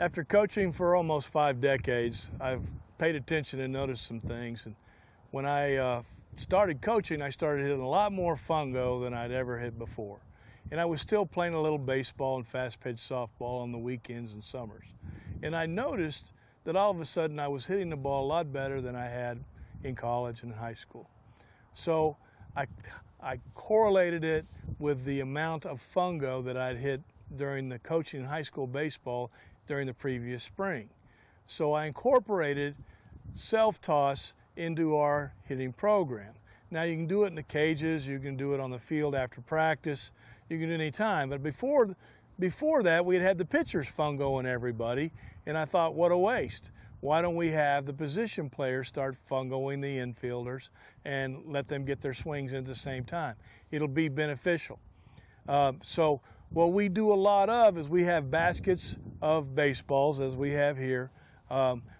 After coaching for almost 5 decades, I've paid attention and noticed some things. And when I started coaching, I started hitting a lot more fungo than I'd ever hit before. And I was still playing a little baseball and fast-pitch softball on the weekends and summers. And I noticed that all of a sudden I was hitting the ball a lot better than I had in college and high school. So I correlated it with the amount of fungo that I'd hit during the coaching in high school baseball during the previous spring. So I incorporated self-toss into our hitting program. Now you can do it in the cages, you can do it on the field after practice, you can do it any time. But before that, we had the pitchers fungoing everybody, and I thought, what a waste. Why don't we have the position players start fungoing the infielders and let them get their swings in at the same time? It'll be beneficial. So what we do a lot of is we have baskets of baseballs, as we have here.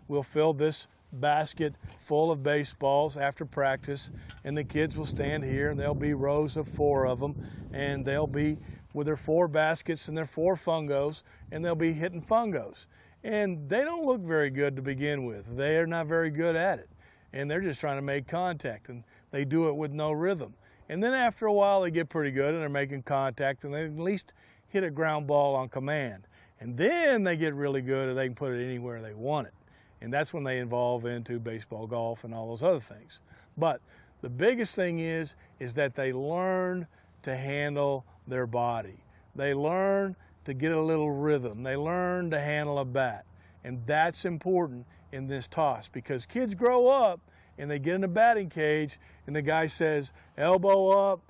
We'll fill this basket full of baseballs after practice, and the kids will stand here, and there'll be rows of 4 of them, and they'll be with their 4 baskets and their 4 fungos, and they'll be hitting fungos. And they don't look very good to begin with. They are not very good at it, and they're just trying to make contact, and they do it with no rhythm. And then after a while they get pretty good and they're making contact, and they at least hit a ground ball on command. And then they get really good and they can put it anywhere they want it. And that's when they evolve into baseball, golf, and all those other things. But the biggest thing is that they learn to handle their body. They learn to get a little rhythm. They learn to handle a bat. And that's important in this toss, because kids grow up and they get in the batting cage and the guy says, elbow up,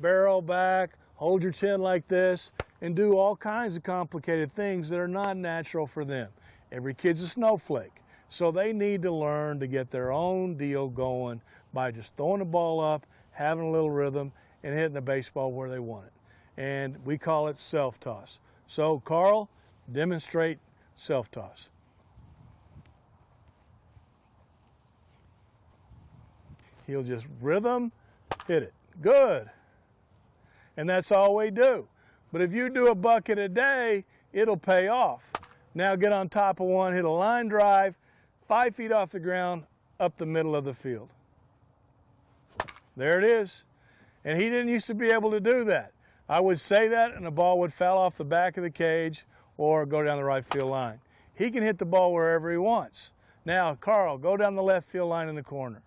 barrel back, hold your chin like this, and do all kinds of complicated things that are not natural for them. Every kid's a snowflake. So they need to learn to get their own deal going by just throwing the ball up, having a little rhythm, and hitting the baseball where they want it. And we call it self-toss. So Carl, demonstrate self-toss. He'll just rhythm, hit it. Good. And that's all we do. But if you do a bucket a day, it'll pay off. Now get on top of one, hit a line drive, 5 feet off the ground, up the middle of the field. There it is. And he didn't used to be able to do that. I would say that and the ball would foul off the back of the cage or go down the right field line. He can hit the ball wherever he wants. Now, Carl, go down the left field line in the corner.